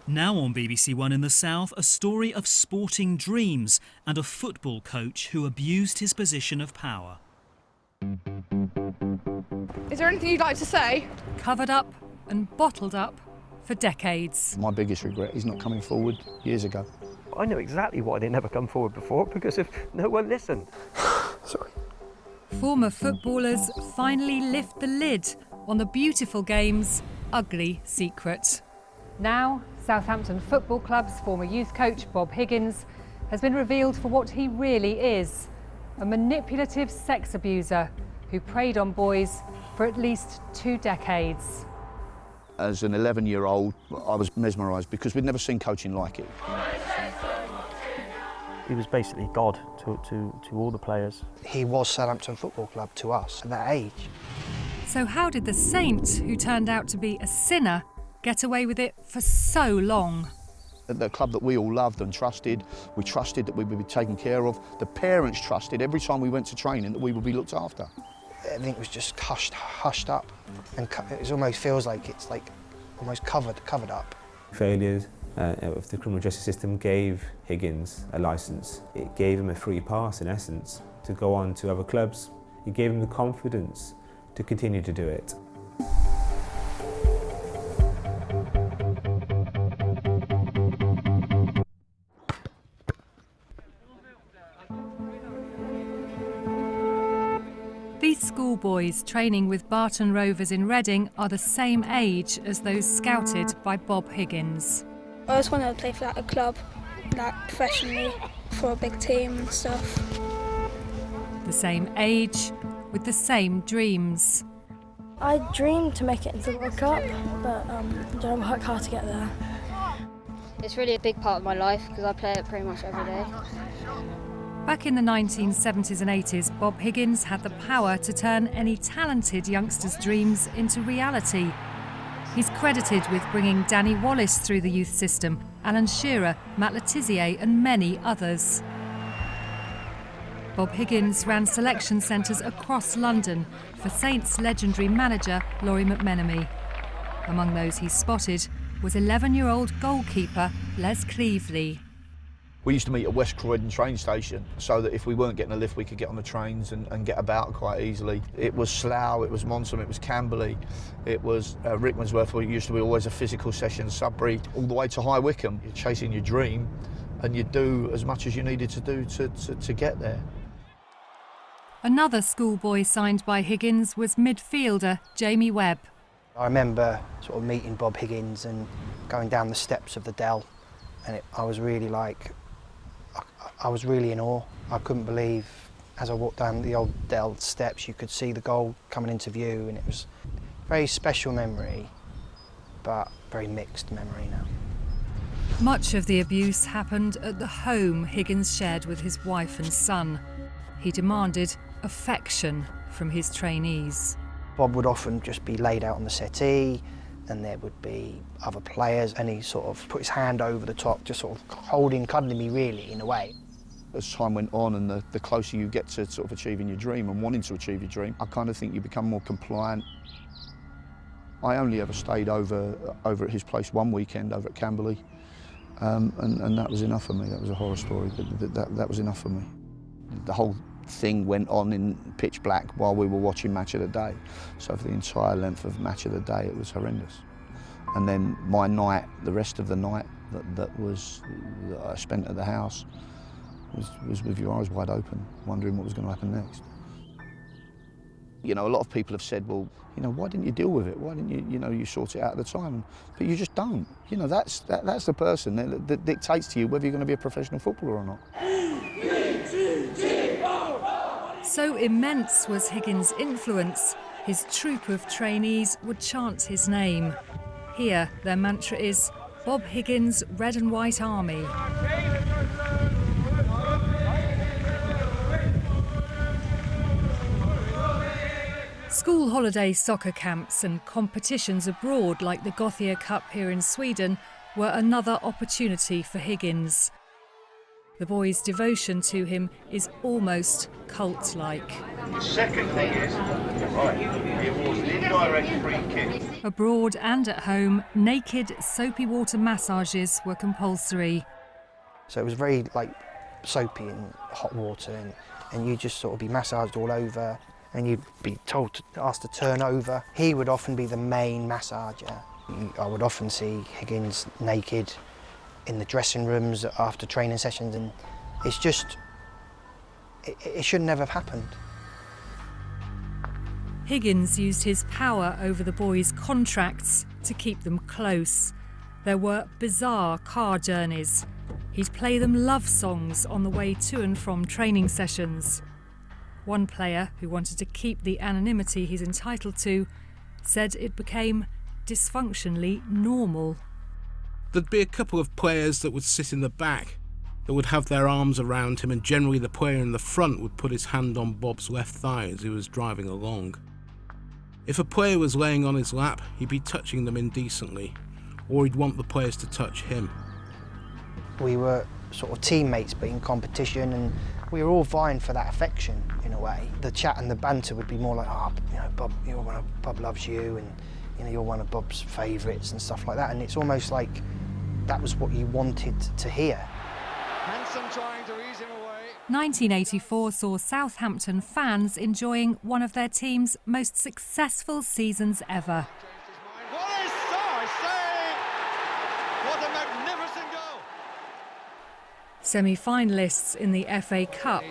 Now on BBC One in the South, a story of sporting dreams and a football coach who abused his position of power. Is there anything you'd like to say? Covered up and bottled up for decades. My biggest regret is not coming forward years ago. I know exactly why they never come forward before, because if no one listened. Sorry. Former footballers finally lift the lid on the beautiful game's ugly secret. Now, Southampton Football Club's former youth coach Bob Higgins has been revealed for what he really is, a manipulative sex abuser who preyed on boys for at least 2 decades. As an 11-year-old, I was mesmerised because we'd never seen coaching like it. He was basically God to all the players. He was Southampton Football Club to us at that age. So how did the saint, who turned out to be a sinner, get away with it for so long? At the club that we all loved and trusted, we trusted that we would be taken care of. The parents trusted every time we went to training that we would be looked after. Everything was just hushed up, and it almost feels like it's like almost covered up. Failures of the criminal justice system gave Higgins a licence. It gave him a free pass, in essence, to go on to other clubs. It gave him the confidence to continue to do it. These schoolboys training with Barton Rovers in Reading are the same age as those scouted by Bob Higgins. I just want to play for a club, professionally, for a big team and stuff. The same age with the same dreams. I dreamed to make it into the World Cup, but don't work hard to get there. It's really a big part of my life because I play it pretty much every day. Back in the 1970s and 80s, Bob Higgins had the power to turn any talented youngster's dreams into reality. He's credited with bringing Danny Wallace through the youth system, Alan Shearer, Matt Le Tissier and many others. Bob Higgins ran selection centres across London for Saints legendary manager Laurie McMenemy. Among those he spotted was 11-year-old goalkeeper Les Cleaveley. We used to meet at West Croydon train station so that if we weren't getting a lift we could get on the trains and get about quite easily. It was Slough, it was Monson, it was Camberley, it was Rickmansworth, where it used to be always a physical session, Sudbury, all the way to High Wycombe. You're chasing your dream and you do as much as you needed to do to get there. Another schoolboy signed by Higgins was midfielder Jamie Webb. I remember sort of meeting Bob Higgins and going down the steps of the Dell, and I was really in awe. I couldn't believe, as I walked down the old Dell steps, you could see the goal coming into view, and it was a very special memory, but very mixed memory now. Much of the abuse happened at the home Higgins shared with his wife and son. He demanded affection from his trainees. Bob would often just be laid out on the settee, and there would be other players, and he sort of put his hand over the top, just sort of cuddling me really, in a way. As time went on and the closer you get to sort of achieving your dream and wanting to achieve your dream, I kind of think you become more compliant. I only ever stayed over at his place one weekend over at Camberley, and that was enough for me. That was a horror story, but that was enough for me. The whole thing went on in pitch black while we were watching Match of the Day. So for the entire length of Match of the Day, it was horrendous. And then my night, the rest of the night that I spent at the house was with your eyes wide open, wondering what was going to happen next. You know, a lot of people have said, well, you know, why didn't you deal with it? Why didn't you sort it out at the time? But you just don't. You know, that's the person that dictates to you whether you're going to be a professional footballer or not. So immense was Higgins' influence, his troop of trainees would chant his name. Here, their mantra is, Bob Higgins' Red and White Army. School holiday soccer camps and competitions abroad like the Gothia Cup here in Sweden were another opportunity for Higgins. The boys' devotion to him is almost cult-like. The second thing is, it was an indirect free kick. Abroad and at home, naked, soapy water massages were compulsory. So it was very soapy and hot water, and you'd just sort of be massaged all over, and you'd be asked to turn over. He would often be the main massager. I would often see Higgins naked in the dressing rooms after training sessions, and it's just, it should never have happened. Higgins used his power over the boys' contracts to keep them close. There were bizarre car journeys. He'd play them love songs on the way to and from training sessions. One player, who wanted to keep the anonymity he's entitled to, said it became dysfunctionally normal. There'd be a couple of players that would sit in the back, that would have their arms around him, and generally the player in the front would put his hand on Bob's left thigh as he was driving along. If a player was laying on his lap, he'd be touching them indecently, or he'd want the players to touch him. We were sort of teammates but in competition, and we were all vying for that affection in a way. The chat and the banter would be more like, Bob, Bob loves you, and you're one of Bob's favourites and stuff like that, and it's almost like that was what you wanted to hear. Hanson trying to ease him away. 1984 saw Southampton fans enjoying one of their team's most successful seasons ever. Wallace, I say! What a magnificent goal! Semi-finalists in the FA Cup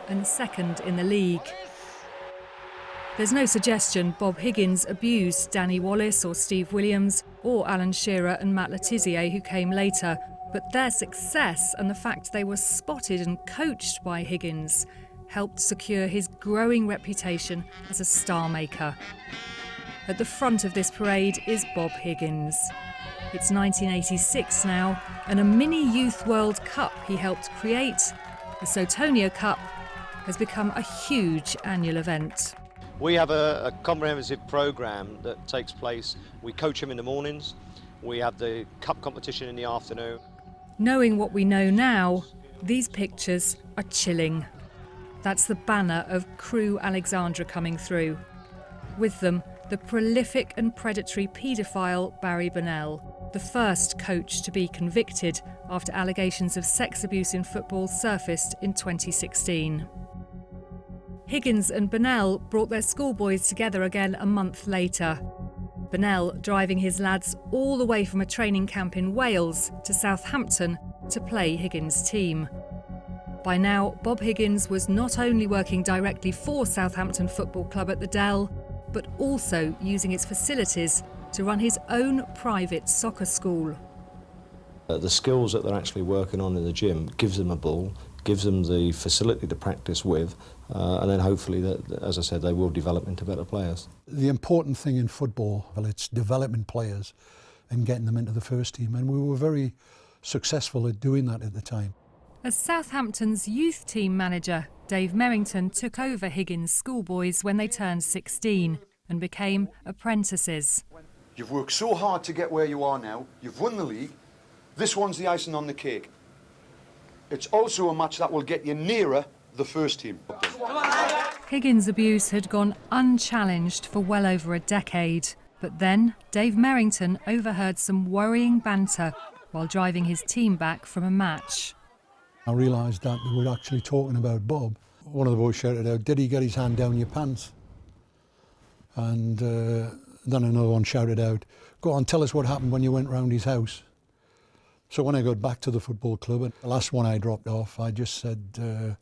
and second in the league. There's no suggestion Bob Higgins abused Danny Wallace or Steve Williams or Alan Shearer and Matt Letizia, who came later, but their success and the fact they were spotted and coached by Higgins helped secure his growing reputation as a star maker. At the front of this parade is Bob Higgins. It's 1986 now, and a mini Youth World Cup he helped create, the Sotonia Cup, has become a huge annual event. We have a comprehensive programme that takes place. We coach him in the mornings, we have the cup competition in the afternoon. Knowing what we know now, these pictures are chilling. That's the banner of Crew Alexandra coming through. With them, the prolific and predatory paedophile Barry Burnell, the first coach to be convicted after allegations of sex abuse in football surfaced in 2016. Higgins and Burnell brought their schoolboys together again a month later. Burnell driving his lads all the way from a training camp in Wales to Southampton to play Higgins' team. By now, Bob Higgins was not only working directly for Southampton Football Club at the Dell, but also using its facilities to run his own private soccer school. The skills that they're actually working on in the gym gives them a ball, gives them the facility to practice with, and then hopefully, as I said, they will develop into better players. The important thing in football, well, it's developing players and getting them into the first team, and we were very successful at doing that at the time. As Southampton's youth team manager, Dave Merrington took over Higgins' schoolboys when they turned 16 and became apprentices. You've worked so hard to get where you are now, you've won the league, this one's the icing on the cake. It's also a match that will get you nearer the first team. Higgins' abuse had gone unchallenged for well over a decade, but then Dave Merrington overheard some worrying banter while driving his team back from a match. I realised that they were actually talking about Bob. One of the boys shouted out, "Did he get his hand down your pants?" And then another one shouted out, "Go on, tell us what happened when you went round his house." So when I got back to the football club, and the last one I dropped off, I just said,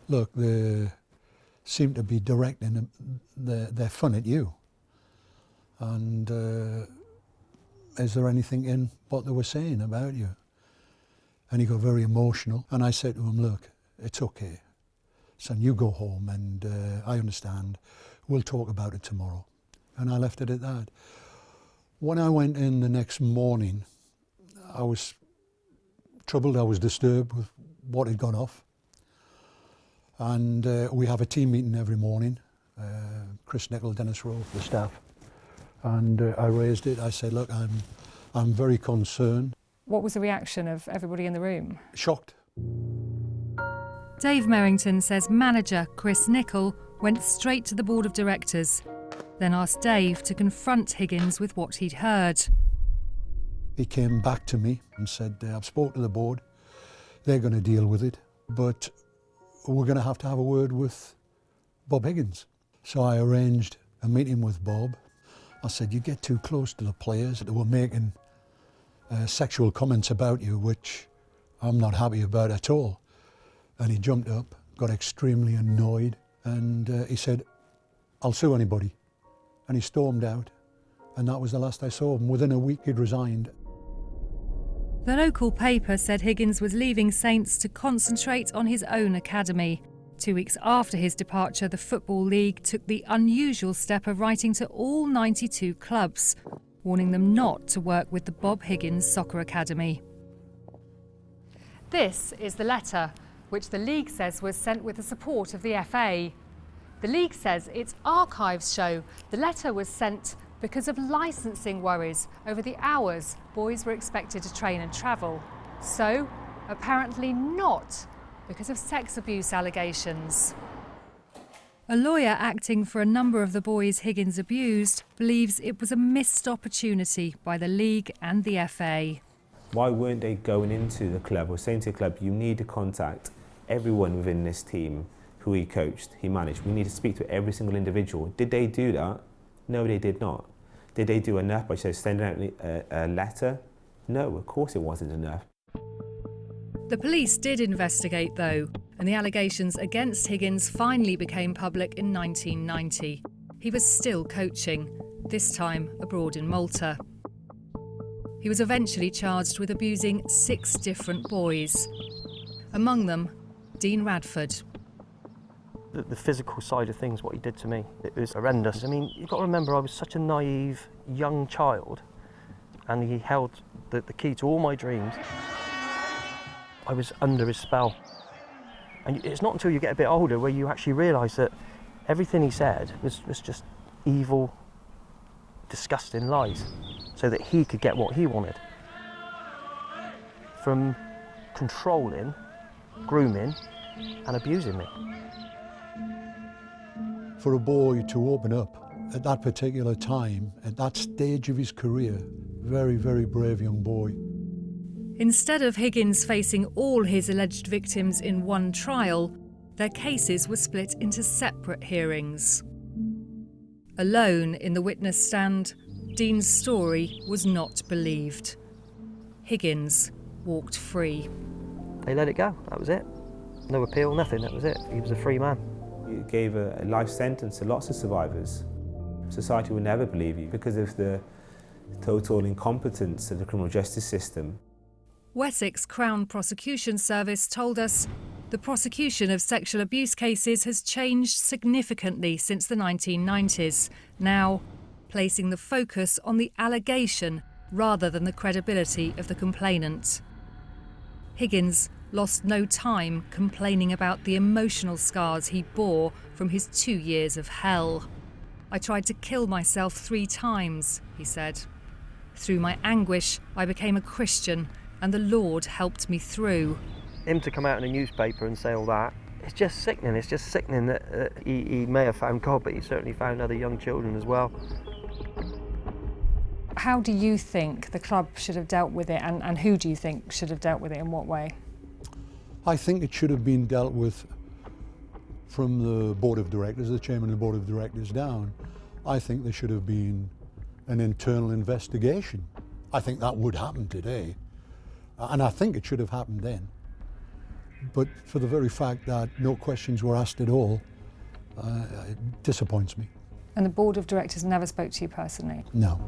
look, they seem to be directing their fun at you. And is there anything in what they were saying about you? And he got very emotional. And I said to him, look, it's okay. Son, you go home and I understand. We'll talk about it tomorrow. And I left it at that. When I went in the next morning, I was troubled, I was disturbed with what had gone off. And we have a team meeting every morning. Chris Nicholl, Dennis Rowe, the staff. And I raised it. I said, look, I'm very concerned. What was the reaction of everybody in the room? Shocked. Dave Merrington says manager Chris Nicholl went straight to the board of directors, then asked Dave to confront Higgins with what he'd heard. He came back to me and said, I've spoken to the board, they're going to deal with it, but we're going to have a word with Bob Higgins. So I arranged a meeting with Bob. I said, you get too close to the players. They were making sexual comments about you, which I'm not happy about at all. And he jumped up, got extremely annoyed, and he said, I'll sue anybody. And he stormed out, and that was the last I saw of him. Within a week, he'd resigned. The local paper said Higgins was leaving Saints to concentrate on his own academy. 2 weeks after his departure, the Football League took the unusual step of writing to all 92 clubs, warning them not to work with the Bob Higgins Soccer Academy. This is the letter, which the league says was sent with the support of the FA. The league says its archives show the letter was sent because of licensing worries over the hours boys were expected to train and travel. So, apparently not because of sex abuse allegations. A lawyer acting for a number of the boys Higgins abused believes it was a missed opportunity by the league and the FA. Why weren't they going into the club or saying to the club, you need to contact everyone within this team who he coached, he managed. We need to speak to every single individual. Did they do that? No, they did not. Did they do enough by sending out a letter? No, of course it wasn't enough. The police did investigate though, and the allegations against Higgins finally became public in 1990. He was still coaching, this time abroad in Malta. He was eventually charged with abusing 6 different boys. Among them, Dean Radford. The physical side of things, what he did to me, it was horrendous. I mean, you've got to remember I was such a naive young child, and he held the key to all my dreams. I was under his spell. And it's not until you get a bit older where you actually realise that everything he said was just evil, disgusting lies, so that he could get what he wanted. From controlling, grooming and abusing me. For a boy to open up at that particular time, at that stage of his career, very, very brave young boy. Instead of Higgins facing all his alleged victims in one trial, their cases were split into separate hearings. Alone in the witness stand, Dean's story was not believed. Higgins walked free. They let it go, that was it. No appeal, nothing, that was it. He was a free man. You gave a life sentence to lots of survivors. Society will never believe you because of the total incompetence of the criminal justice system. Wessex Crown Prosecution Service told us the prosecution of sexual abuse cases has changed significantly since the 1990s, now placing the focus on the allegation rather than the credibility of the complainant. Higgins lost no time complaining about the emotional scars he bore from his 2 years of hell. I tried to kill myself 3 times, he said. Through my anguish, I became a Christian, and the Lord helped me through. Him to come out in a newspaper and say all that, it's just sickening. It's just sickening that he may have found God, but he certainly found other young children as well. How do you think the club should have dealt with it, and who do you think should have dealt with it in what way? I think it should have been dealt with from the board of directors, the chairman of the board of directors down. I think there should have been an internal investigation. I think that would happen today, and I think it should have happened then. But for the very fact that no questions were asked at all, it disappoints me. And the board of directors never spoke to you personally? No.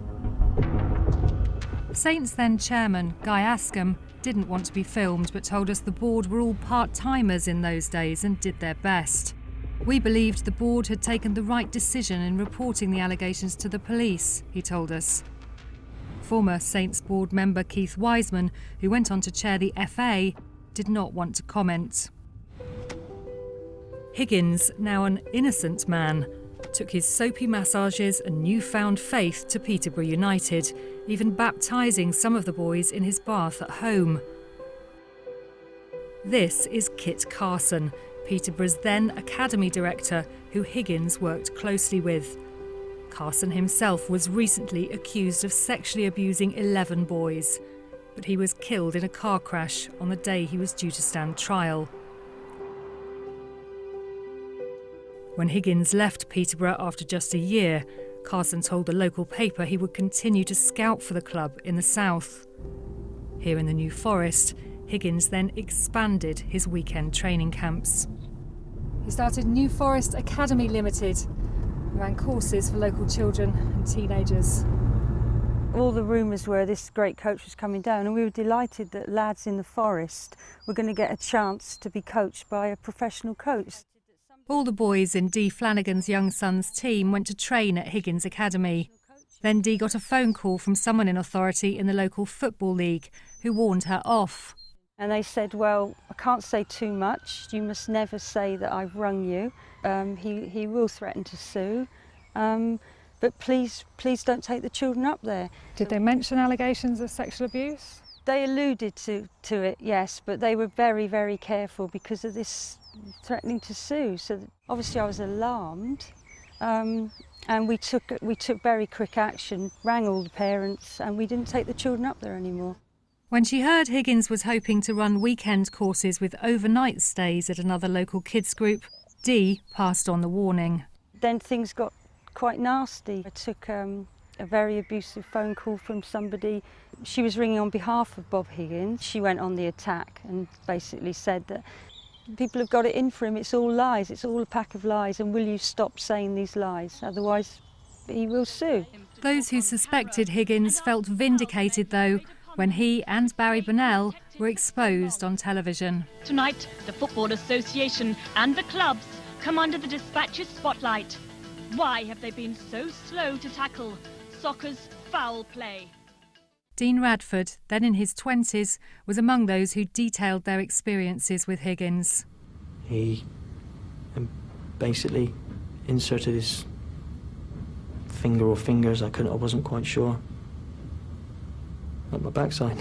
Saints then chairman Guy Ascombe didn't want to be filmed, but told us the board were all part-timers in those days and did their best. We believed the board had taken the right decision in reporting the allegations to the police, he told us. Former Saints board member Keith Wiseman, who went on to chair the FA, did not want to comment. Higgins, now an innocent man, took his soapy massages and newfound faith to Peterborough United, even baptising some of the boys in his bath at home. This is Kit Carson, Peterborough's then academy director, who Higgins worked closely with. Carson himself was recently accused of sexually abusing 11 boys, but he was killed in a car crash on the day he was due to stand trial. When Higgins left Peterborough after just a year, Carson told the local paper he would continue to scout for the club in the south. Here in the New Forest, Higgins then expanded his weekend training camps. He started New Forest Academy Limited, ran courses for local children and teenagers. All the rumours were this great coach was coming down, and we were delighted that lads in the Forest were going to get a chance to be coached by a professional coach. All the boys in Dee Flanagan's young son's team went to train at Higgins Academy. Then Dee got a phone call from someone in authority in the local football league who warned her off. And they said, well, I can't say too much. You must never say that I've rung you. He will threaten to sue. But please don't take the children up there. Did they mention allegations of sexual abuse? They alluded to it, yes, but they were very, very careful because of this threatening to sue. So obviously I was alarmed, and we took very quick action, rang all the parents, and we didn't take the children up there anymore. When she heard Higgins was hoping to run weekend courses with overnight stays at another local kids group, Dee passed on the warning. Then things got quite nasty. I took a very abusive phone call from somebody. She was ringing on behalf of Bob Higgins. She went on the attack and basically said that people have got it in for him, it's all lies, it's all a pack of lies, and will you stop saying these lies, otherwise he will sue. Those who suspected Higgins felt vindicated, though, when he and Barry Bonnell were exposed on television. Tonight, the Football Association and the clubs come under the Dispatch's spotlight. Why have they been so slow to tackle soccer's foul play? Dean Radford, then in his 20s, was among those who detailed their experiences with Higgins. He basically inserted his finger or fingers, I wasn't quite sure, up my backside.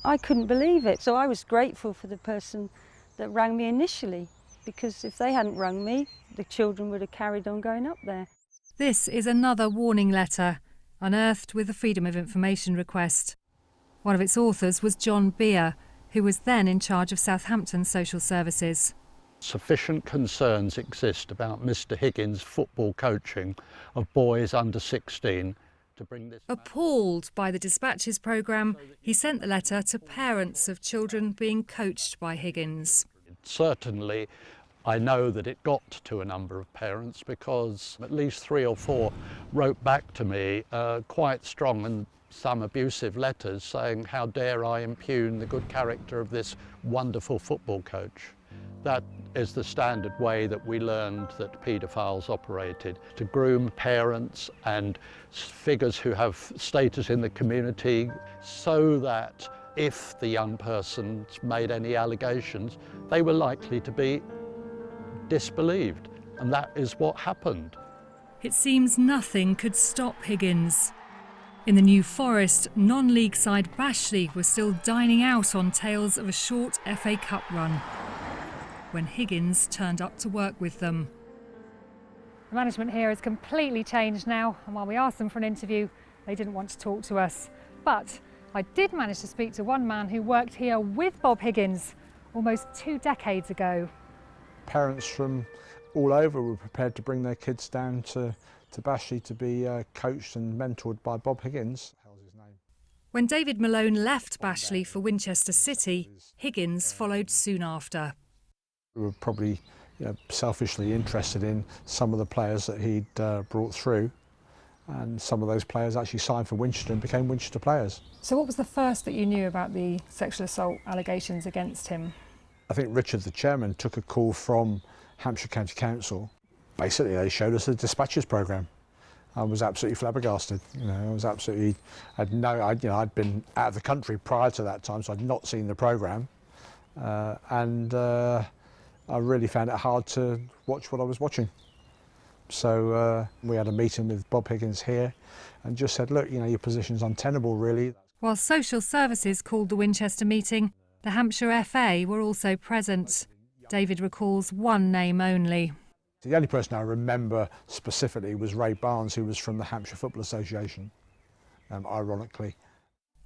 I couldn't believe it, so I was grateful for the person that rang me initially, because if they hadn't rung me, the children would have carried on going up there. This is another warning letter, unearthed with a Freedom of Information request. One of its authors was John Beer, who was then in charge of Southampton Social Services. Sufficient concerns exist about Mr. Higgins' football coaching of boys under 16 to bring this... Appalled by the Dispatches programme, he sent the letter to parents of children being coached by Higgins. Certainly, I know that it got to a number of parents because at least 3 or 4 wrote back to me quite strong and some abusive letters saying, how dare I impugn the good character of this wonderful football coach. That is the standard way that we learned that paedophiles operated, to groom parents and figures who have status in the community so that if the young person made any allegations, they were likely to be disbelieved. And that is what happened. It seems nothing could stop Higgins. In the New Forest, non-league side Bashley was still dining out on tales of a short FA Cup run when Higgins turned up to work with them. The management here has completely changed now, and while we asked them for an interview, they didn't want to talk to us. But I did manage to speak to one man who worked here with Bob Higgins almost 2 decades ago. Parents from all over were prepared to bring their kids down to Bashley to be coached and mentored by Bob Higgins. When David Malone left Bashley for Winchester City, Higgins followed soon after. We were probably selfishly interested in some of the players that he'd brought through, and some of those players actually signed for Winchester and became Winchester players. So what was the first that you knew about the sexual assault allegations against him? I think Richard, the chairman, took a call from Hampshire County Council. Basically, they showed us the Dispatches programme. I was absolutely flabbergasted. I'd been out of the country prior to that time, so I'd not seen the programme, and I really found it hard to watch what I was watching. So we had a meeting with Bob Higgins here and just said, look, your position's untenable, really. While social services called the Winchester meeting, The Hampshire FA were also present. David recalls one name only. The only person I remember specifically was Ray Barnes, who was from the Hampshire Football Association, ironically.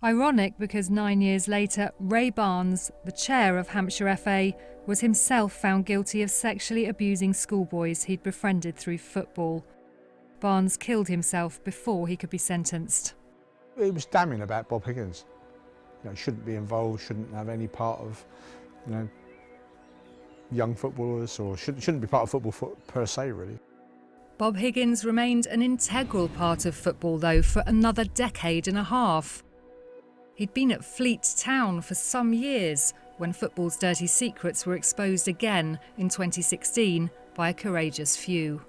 Ironic because 9 years later, Ray Barnes, the chair of Hampshire FA, was himself found guilty of sexually abusing schoolboys he'd befriended through football. Barnes killed himself before he could be sentenced. It was damning about Bob Higgins. You know, shouldn't be involved, shouldn't have any part of, you know, young footballers, or shouldn't be part of football per se, really. Bob Higgins remained an integral part of football, though, for another decade and a half. He'd been at Fleet Town for some years when football's dirty secrets were exposed again in 2016 by a courageous few.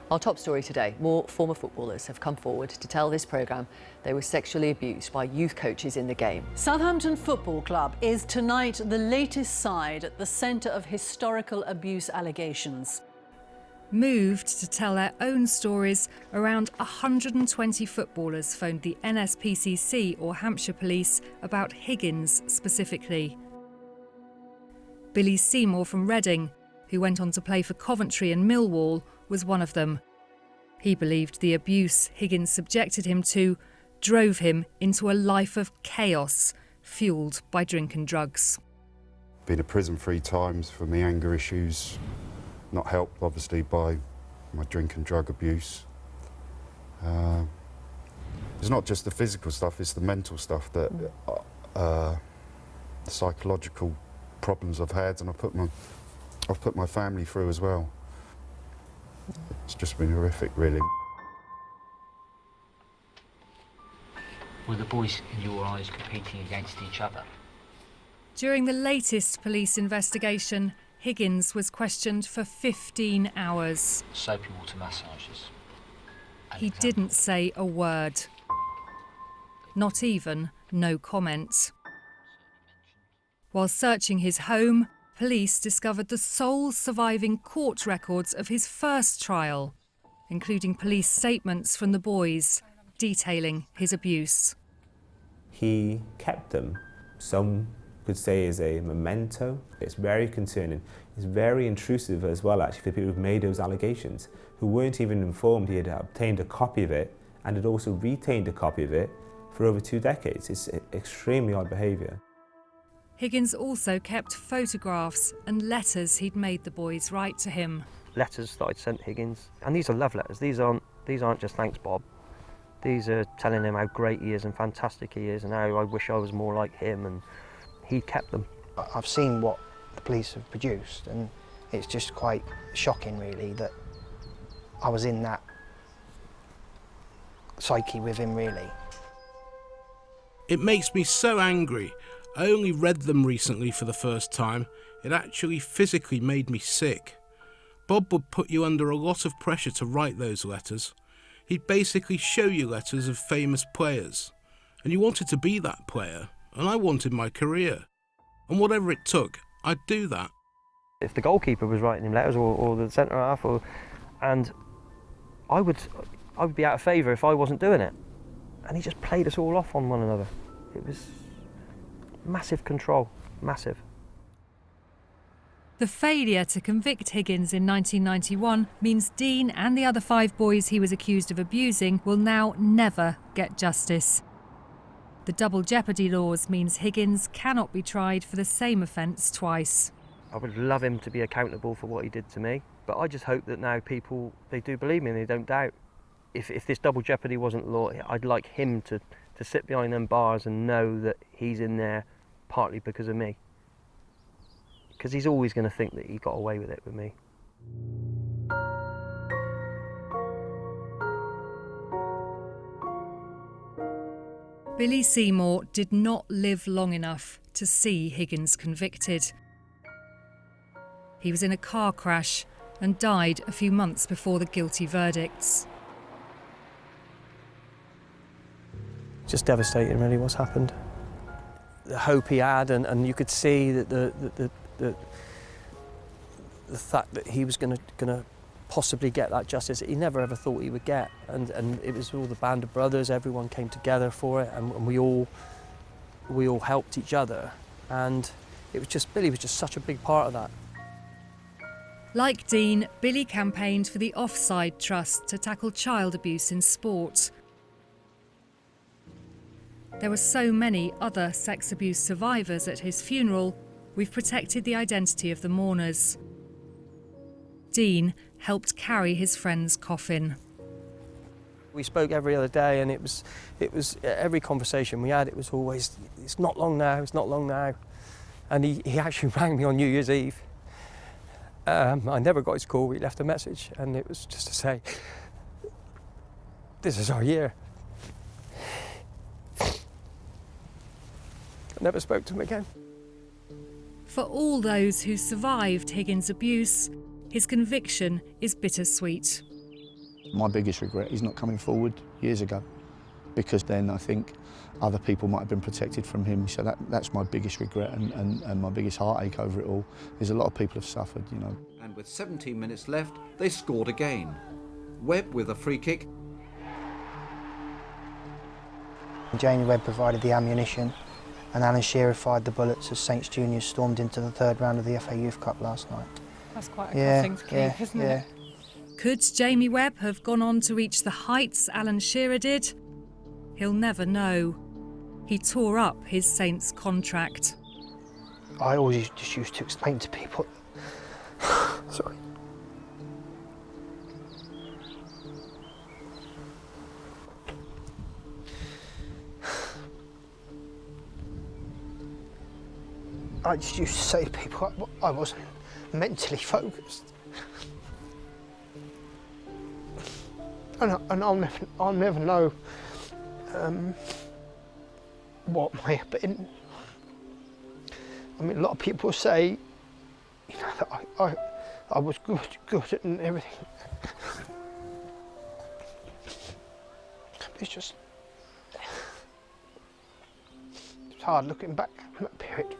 Our top story today, more former footballers have come forward to tell this programme they were sexually abused by youth coaches in the game. Southampton Football Club is tonight the latest side at the centre of historical abuse allegations. Moved to tell their own stories, around 120 footballers phoned the NSPCC or Hampshire Police about Higgins specifically. Billy Seymour from Reading, who went on to play for Coventry and Millwall, was one of them. He believed the abuse Higgins subjected him to drove him into a life of chaos, fuelled by drink and drugs. Been to prison 3 times for my anger issues, not helped obviously by my drink and drug abuse. It's not just the physical stuff, it's the mental stuff, that the psychological problems I've had, and I've put my family through as well. It's just been horrific, really. Were the boys in your eyes competing against each other? During the latest police investigation, Higgins was questioned for 15 hours. Soapy water massages. He didn't say a word. Not even no comment. While searching his home, police discovered the sole surviving court records of his first trial, including police statements from the boys detailing his abuse. He kept them. Some could say as a memento. It's very concerning. It's very intrusive as well, actually, for people who've made those allegations, who weren't even informed he had obtained a copy of it and had also retained a copy of it for over 2 decades. It's extremely odd behaviour. Higgins also kept photographs and letters he'd made the boys write to him. Letters that I'd sent Higgins, and these are love letters. These aren't just thanks, Bob. These are telling him how great he is and fantastic he is, and how I wish I was more like him, and he kept them. I've seen what the police have produced, and it's just quite shocking, really, that I was in that psyche with him, really. It makes me so angry. I only read them recently for the first time. It actually physically made me sick. Bob would put you under a lot of pressure to write those letters. He'd basically show you letters of famous players. And you wanted to be that player, and I wanted my career. And whatever it took, I'd do that. If the goalkeeper was writing him letters, or the centre half, and I would be out of favour if I wasn't doing it. And he just played us all off on one another. It was massive control, massive. The failure to convict Higgins in 1991 means Dean and the other 5 boys he was accused of abusing will now never get justice. The double jeopardy laws means Higgins cannot be tried for the same offence twice. I would love him to be accountable for what he did to me, but I just hope that now people, they do believe me and they don't doubt. If this double jeopardy wasn't law, I'd like him to sit behind them bars and know that he's in there partly because of me. Because he's always going to think that he got away with it with me. Billy Seymour did not live long enough to see Higgins convicted. He was in a car crash and died a few months before the guilty verdicts. Just devastating, really, what's happened. The hope he had, and you could see that the fact that he was going to possibly get that justice he never ever thought he would get, and it was all the band of brothers, everyone came together for it, and we all helped each other, and Billy was just such a big part of that. Like Dean, Billy campaigned for the Offside Trust to tackle child abuse in sport. There were so many other sex abuse survivors at his funeral, we've protected the identity of the mourners. Dean helped carry his friend's coffin. We spoke every other day, and it was every conversation we had, it was always, it's not long now, it's not long now. And he actually rang me on New Year's Eve. I never got his call, he left a message, and it was just to say, this is our year. I never spoke to him again. For all those who survived Higgins' abuse, his conviction is bittersweet. My biggest regret is not coming forward years ago, because then I think other people might have been protected from him. So that's my biggest regret and my biggest heartache over it all. Is a lot of people have suffered, you know. And with 17 minutes left, they scored again. Webb with a free kick. Jamie Webb provided the ammunition, and Alan Shearer fired the bullets as Saints Juniors stormed into the third round of the FA Youth Cup last night. That's quite a good thing to keep, isn't it? Could Jamie Webb have gone on to reach the heights Alan Shearer did? He'll never know. He tore up his Saints contract. I always just used to explain to people, sorry. I just used to say to people I wasn't mentally focused. And I'll never know what may have been. I mean, a lot of people say, you know, that I was good and everything. It's just, it's hard looking back on that period.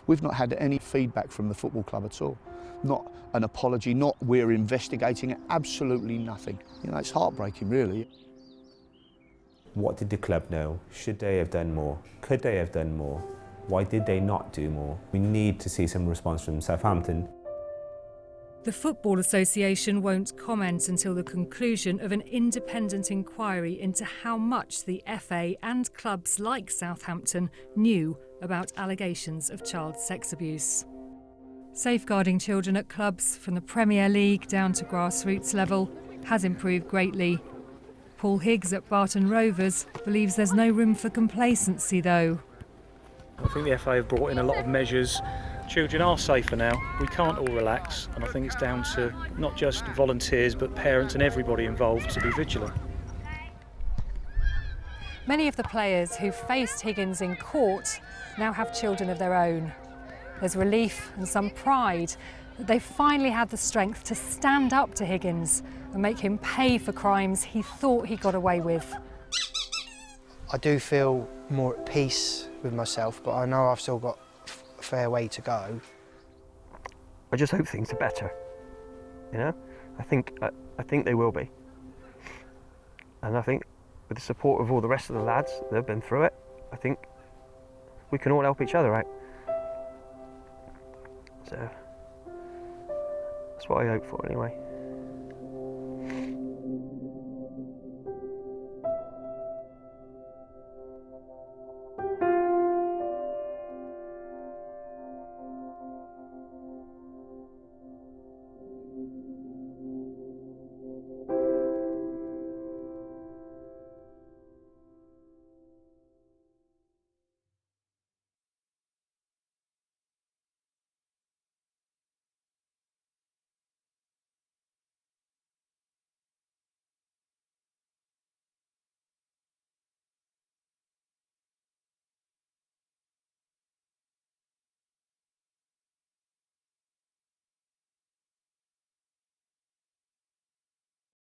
We've not had any feedback from the football club at all. Not an apology, not we're investigating it, absolutely nothing. You know, it's heartbreaking, really. What did the club know? Should they have done more? Could they have done more? Why did they not do more? We need to see some response from Southampton. The Football Association won't comment until the conclusion of an independent inquiry into how much the FA and clubs like Southampton knew about allegations of child sex abuse. Safeguarding children at clubs from the Premier League down to grassroots level has improved greatly. Paul Higgs at Barton Rovers believes there's no room for complacency though. I think the FA have brought in a lot of measures. Children are safer now. We can't all relax, and I think it's down to not just volunteers but parents and everybody involved to be vigilant. Many of the players who faced Higgins in court now have children of their own. There's relief and some pride that they finally had the strength to stand up to Higgins and make him pay for crimes he thought he got away with. I do feel more at peace with myself, but I know I've still got a fair way to go. I just hope things are better, you know? I think they will be. And I think with the support of all the rest of the lads that have been through it, I think we can all help each other out. So that's what I hope for anyway.